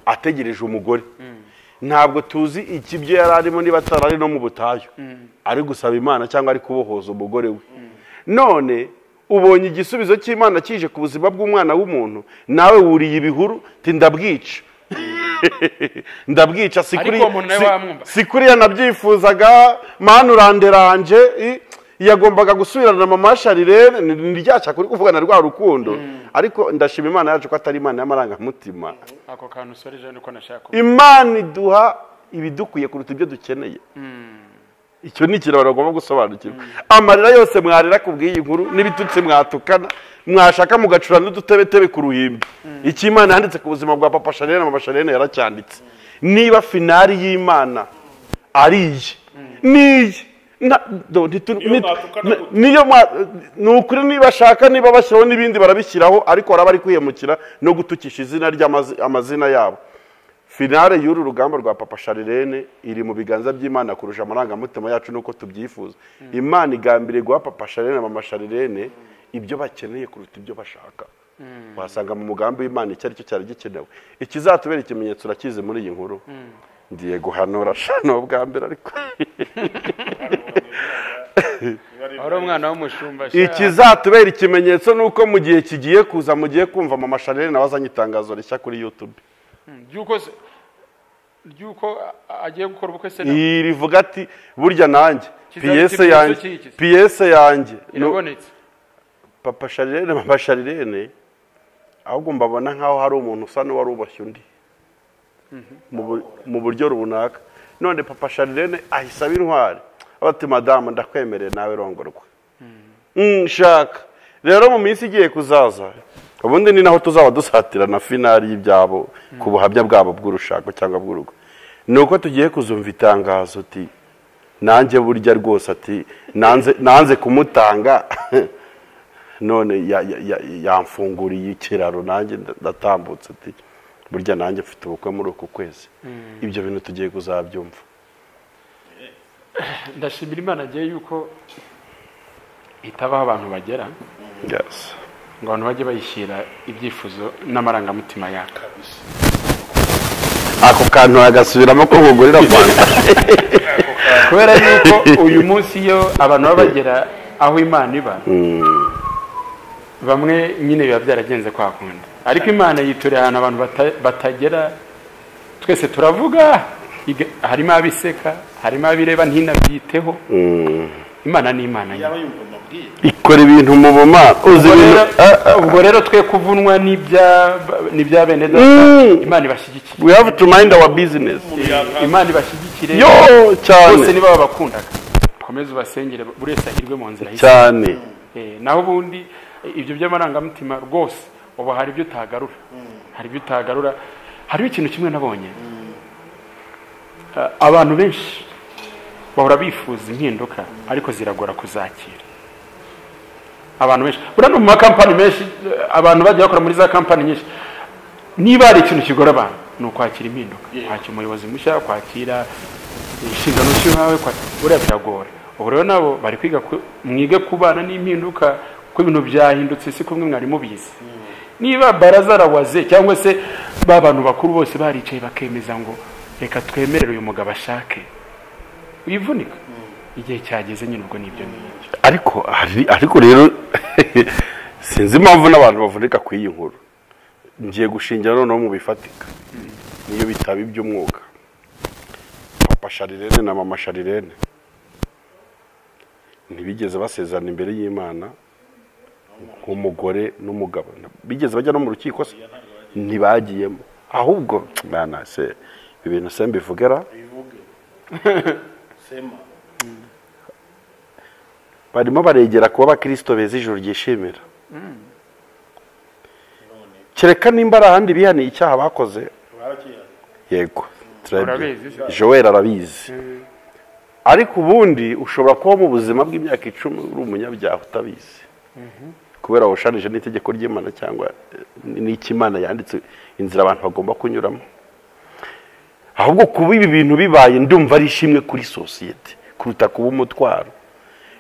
ategereje umugore ntabwo tuzi ikibyo yari arimo niba atarari no mu butayu ari gusaba Imana cyangwa ari kubohoza umugore we none ubonye igisubizo cy'Imana kije ku buzima bw'umwana w'umuntu nawe wuriye ibihuru ndabwica ndabwica sikuri yanabyifuzaga Mana uranderanje yagombaga gusubirana na mama Sharirene niryacha kuri kuvugana rwa rukundo ariko ndashima Imana yacu ko atari Imana y'amarangamutima ako kantu soreje niko nashaka Imana iduha ibidukuye kuruta ibyo dukeneye icyo ni kirabara bagomba gusobanukirwa amarira yose mwarira kubwiye inkuru n'ibitutsi mwatukana mwashaka mugacura n'udutebetebe ku ruhimbi iki Imana yanditse ku buzima bwa papa Sharirene mama Sharirene yaracyanditse niba finali y'Imana ariye niye niyo nukuri niba shaka niba bashyiraho n'ibindi barabishyiraho ariko barabari kwiyemukira no gutukisha izina ry'amazina yabo finale y'uru rugamba rwa papa Sharirene iri mu biganza by'Imana kurusha amarangamutima yacu nuko tubyifuza Imana igambire guha papa Sharirene mama Sharirene ibyo bakeneye kuruta ibyo bashaka wasanga mu mugambi w'Imana icyo aricyo cyari gikenewe ikizatubera ikimenyetso urakize muri iyi nkuru ndiye guhanura shano bwa mbere ariko ari umwana w'umushumba ikizatubera ikimenyetso nuko mu gihe kigiye kuza mugiye kumva mama Sharirene nawazanye itangazo rishya kuri YouTube ryuko agiye gukora ubukwe se rivuga ati burya nanjye PS yanjye irabonetse papa Sharirene mama Sharirene ahubwo mbabona nkaho hari umuntu usa n'uwari ubashye undi mu buryo runaka none papa Sharirene ahisaba intwari abati madame ndakwemereye nawe rongorwa shaka rero mu minsi igiye kuzaza ubundi ni naho tuzaba dusatira na finali y'ibyabo ku buhamya bwabo bw'urushako cyangwa bw'urugo nuko tugiye kuzumva itangazo ati nanjye burya rwose ati nanze kumutanga none yamfunguriye ikiraro nanjye ndatambutse ati burya nanjye mfite ubukwe muri uku kwezi ibyo bintu tugiye kuzabyumva ndashimira Imana agiye yuko itabaho abantu bagera ngo abantu bajye bayishyira ibyifuzo n'amarangamutima yaka ako kantu agasubiramo ko kugurira Rwanda kubera yuko uyu munsi iyo abantu baba bagera aho Imana iba bamwe nyine biba byaragenze kwa kundi ariko Imana yiturira ahantu abantu batagera twese turavuga harimo abiseka harimo abireba ntinabyiteho Imana ni Imana ikora ibintu mu bumana ubwo rero twe kuvunwa n'ibya bene data Imana ibashyigikire we have to mind our business Imana ibashyigikire cyane bose niba babakundaga komeza ubasengere buri wese ahirwe mu nzira cyane naho ubundi ibyo by'amarangamutima rwose ubu hari ibyo utagarura hariho ikintu kimwe nabonye abantu benshi bahora bifuza impinduka ariko ziragora kuzakira abantu benshi buriya no mu makampani menshi abantu bagiye bakora muri za kampani nyinshi niba hari ikintu kigora abantu ni ukwakira impinduka kwakira umuyobozi mushya kwakira inshingano z'uwawe buriya biragora ubu rero nabo bari kwiga mwige kubana n'impinduka ko ibintu byahindutse si kumwe mwari mubizi niba barazarawaze cyangwa se ba bantu bakuru bose baricaye bakemeza ngo reka twemerere uyu mugabo ashake wivunika igihe cyageze nyine ubwo nibyo ariko rero sinzi impamvu n'abantu bavunika ku iyi nkuru ngiye gushingira noneho mu bifatika niyo bitaba iby'umwuga papa Sharirene na mama Sharirene ntibigeze basezerana imbere y'Imana nk'umugore n'umugabo bigeze bajya no mu rukiko se ntibagiyemo ahubwo bana se ibintu se mbivugera barimo baregera kuba abakristo beza ijuru ryishimira kereka nimba ari ahandi bihaniye icyaha bakoze yego Joel arabizi ariko ubundi ushobora kuba mu buzima bw'imyaka 10 uri umunyabyaha utabizi kubera washanije n'itegeko ry'Imana cyangwa n'ikimana yanditse inzira abantu bagomba kunyuramo ahubwo kuba ibi bintu bibaye ndumva ari ishimwe kuri sosiyete kuruta kuba umutwaro.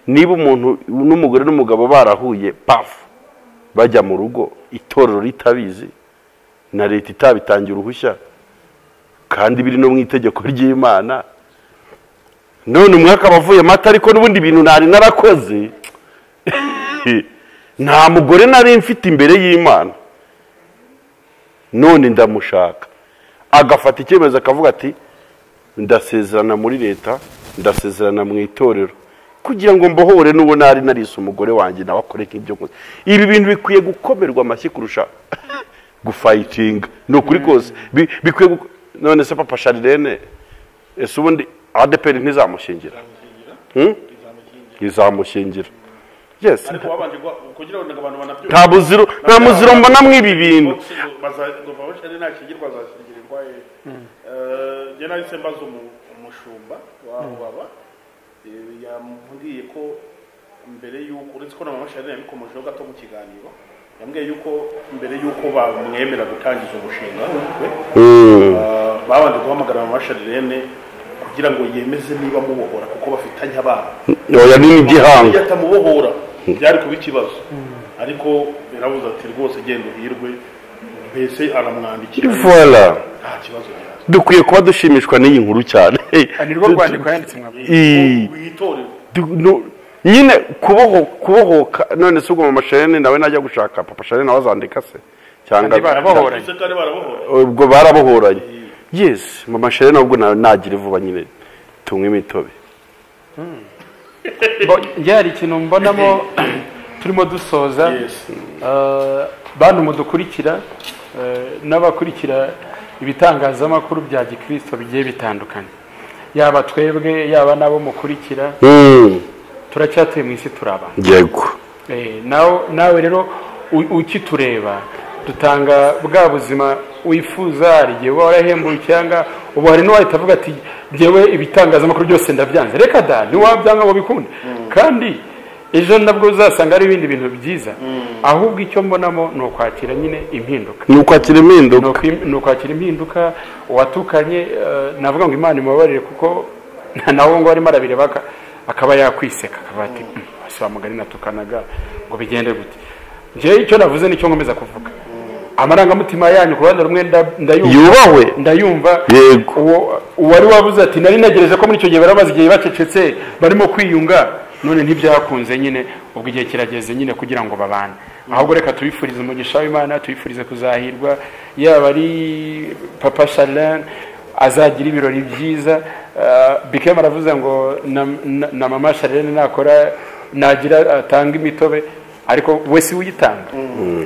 Niba umuntu n'umugore n'umugabo barahuye pafu bajya mu rugo itorero ritabizi na leta itabitangira uruhushya kandi biri no mu itegeko ry'Imana, none umwaka bavuye mata ariko n'ubundi bintu nari narakoze nta mugore nari mfite imbere y'Imana, none ndamushaka agafata icyemezo akavuga ati ndasezerana muri leta, ndasezerana mu itorero kugira ngo mbohore n'uwo nari narise umugore wanjye nawe akore nk'ibyo nkoze. Ibi bintu bikwiye gukomerwa amashyi kurusha gufightinga. No kuri kose bikwiye none se Papa Sharirene ese ubundi ADPR ntizamushingira izamushingira. Yes, ariko wabanje kugira ngo abantu banabyo nta muziro mbona mwibi bintu bazagova bashari nakigirwa zashingirirwa je nahise mbaza umushumba waba yambwiye ko mbere yuko uretse ko na mama Sharirene yabikomojeho gato mu kiganiro, yambwiye yuko mbere yuko bamwemera gutangiza umushinga babanje guhamagara mama Sharirene kugira ngo yemeze niba mubohora kuko bafitanye abana. Oya ni igihanga yatamubohora byari kuba ikibazo, ariko biravuze ati rwose genda uhirwe, mbese aramwandikira voilà. Nta kibazo cyane Dukwiye kuba dushimishwa n'iyi nkuru cyane. Ni rwo rwandiko yanditse witorero nyine kubohoka. None se ubwo mama Sharirene nawe najya gushaka Papa Sharirene nawe azandika se cyangwa barabohoranye ubwo barabohoranye. Yes, mama Sharirene ubwo nagira vuba nyine tumwe imitobe. Hari ikintu mbonamo turimo dusoza bantu mudukurikira n'abakurikira ibitangazamakuru bya gikristo bigiye bitandukanye, yaba twebwe yaba nabo mukurikira turacyatuye mu isi turaba. Yego. Nawe rero ukitureba dutanga bwa buzima wifuza, hari igihe uba warahembuye cyangwa ubu hari n'uwahita avuga ati njyewe ibitangazamakuru byose ndabyanze. Reka da ntiwabyanga ngo bikunde, kandi ejo nabwo uzasanga ari ibindi bintu byiza. Ahubwo icyo mbonamo ni ukwakira nyine impinduka, ni ukwakira impinduka. Uwatukanye navuga ngo Imana imubabarire kuko nawe ngo arimo arabireba akaba yakwiseka akaba ati ese wamugani natukanaga ngo bigende gute. Njyewe icyo navuze nicyo nkomeza kuvuga, amarangamutima yanyu ku ruhande rumwe ndayumva. Uwari wabuze ati nari nagereje ko muri icyo gihe baramaze igihe bacecetse barimo kwiyunga, none ntibyakunze nyine, ubwo igihe kirageze nyine kugira ngo babane. Ahubwo reka tubifurize umugisha w'Imana, tubifurize kuzahirwa, yaba ari Papa Sharirene azagira ibirori byiza. Bikema aravuze ngo na mama Sharirene nakora nagira atanga imitobe, ariko we si uyitanga,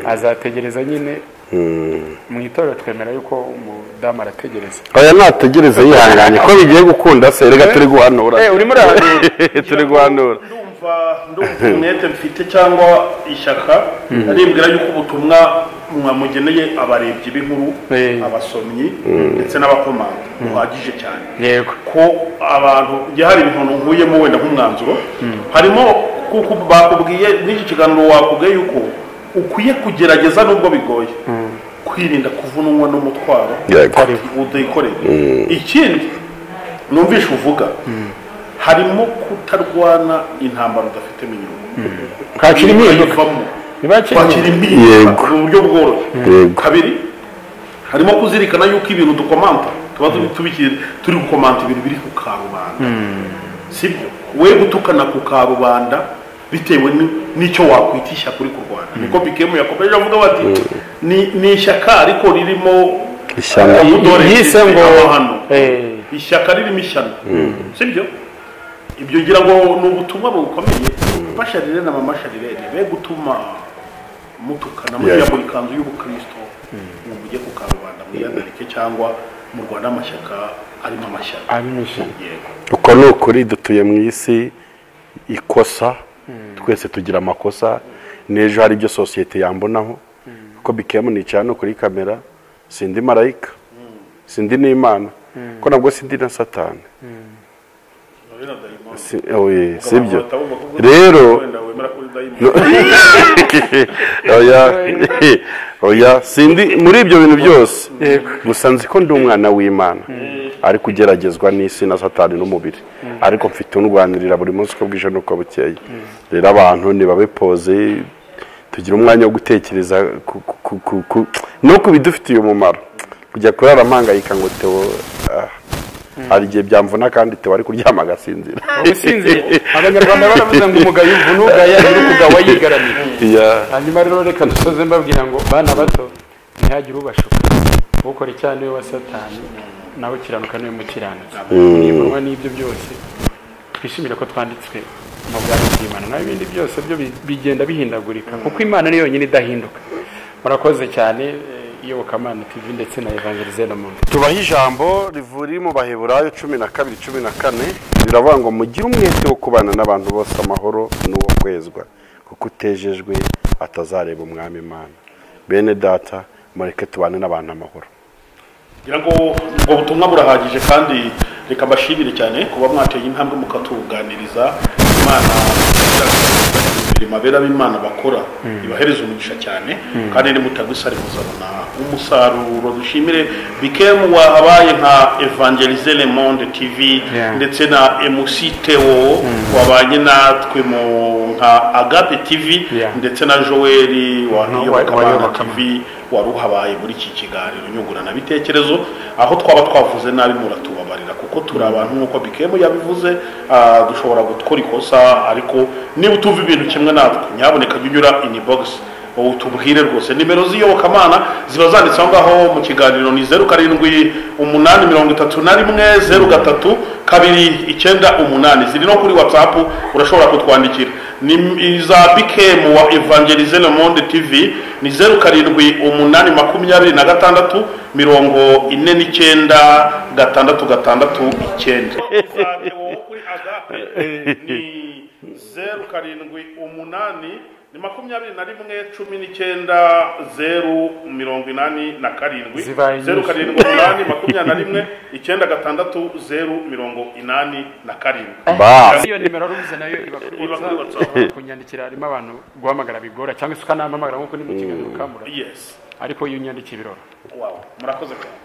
azategereza nyine mu itorero. Twemera yuko umudamu arategereza. Oya nategereza yihanganye ko bigiye gukunda se, rega turi guhanura. Urimo urahanura turi guhanura. Ndumva umwete mfite cyangwa ishyaka arimbwira yuko ubutumwa mwamugeneye abarebyi b'inkuru, abasomyi ndetse n'abakomanda muhagije cyane. Yego. Ko abantu hari ibintu nkuyemo wenda nk'umwanzuro, harimo kuko bakubwiye n'iki kiganiro wakubwiye yuko ukwiye kugerageza nubwo bigoye kwirinda kuvunwa n'umutwaro udayikoreye. Ikindi numvisha uvuga harimo kutarwana intambara udafitemo inyungu, kwakira impinduka mu buryo bworoshye. Kabiri harimo kuzirikana yuko ibintu dukomanta tuba turi gukomanta ibintu biri ku karubanda, sibyo we gutukana ku karubanda bitewe n'icyo wakwita ishyaka uri kurwana. niko Bikemu yakomeje avuga bati ni ishyaka ariko ririmo yise ngo ishyaka ririmo ishyano, sibyo. Ibyo ngira ngo ni ubutumwa bukomeye Papa Sharirene na mama Sharirene be gutuma mutukana muri muri kanzu y'ubukristo mu mujye ku karubanda mwiyandarike cyangwa mu Rwanda amashyaka arimo amashyaka. Uko ni ukuri dutuye mu isi ikosa, twese tugira amakosa. N'ejo hari ibyo sosiyete yambonaho kuko Bikemu nicaye no kuri kamera, sindi marayika, sindi n'Imana, ko nabwo sindi na Satani. Sibyo rero oya sindi muri ibyo bintu byose, gusa nzi ko ndi umwana w'Imana ariko ugeragezwa n'isi na satani n'umubiri ariko mfite undwanirira buri munsi uko bwije n'uko bukeye rero abantu nibabe poze tugira umwanya wo gutekereza no kubidufitiye umumaro kujya kurara mpangayika ngo Theo hari igihe byamvuna kandi Theo ari kuryama agasinzira abanyarwanda baravuze ngo umugayo uvunugaya n'ukugawa yigaramiye hanyuma rero reka dusoze mbabwira ngo bana bato ntihagire ubashuka ukora cyane we wa satani nawe kiranuka niwe mukiranutsi niburwa n'ibyo byose twishimira ko twanditswe mu bwami bw'Imana naho ibindi byose byo bigenda bihindagurika kuko Imana ni yonyine idahinduka murakoze cyane Iyobokamana TV ndetse na Evangelize Le Monde tubaha ijambo rivuri mu Baheburayo 12:14 riravuga ngo mugire umwete wo kubana n'abantu bose amahoro n'uwo kwezwa kuko utejejwe atazareba umwami Imana bene data mureke tubane n'abantu amahoro ngira ngo ubwo butumwa burahagije kandi reka mbashimire cyane kuba mwateye intambwe mukatuganiriza Imana mabera b'Imana bakora ibahereza umugisha cyane kandi nimutagusari muzabona umusaruro dushimire bikemu wabaye nka Evangelize Le Monde TV ndetse na MC Theo wabanye natwe mu nka Agape TV ndetse na Joel wa Iyobokamana TV waruhabaye muri iki kiganiro nyungurana bitekerezo aho twaba twavuze nabi muratubabarira kuko turi abantu nkuko bikemu yabivuze dushobora gukora ikosa ariko niba utumva ibintu kimwe natwe nyaboneka unyura inbox tubwire rwose nimero z'Iyobokamana ziba zanditse aho ngaho mu kiganiro ni 0788032998 ziri no kuri WhatsApp urashobora kutwandikira ni za BKM wa Evangelize Le Monde TV ni 0788469669 kuri Agape ni 0788 ni 21 iyo nimero rubuze nayo ibakurutsa kunyandikira harimo abantu guhamagara bigora cyangwa se ukanampamagara nkuko ni mu kiganiro kamura yes ariko iyo unyandikira ibirora wow murakoze cyane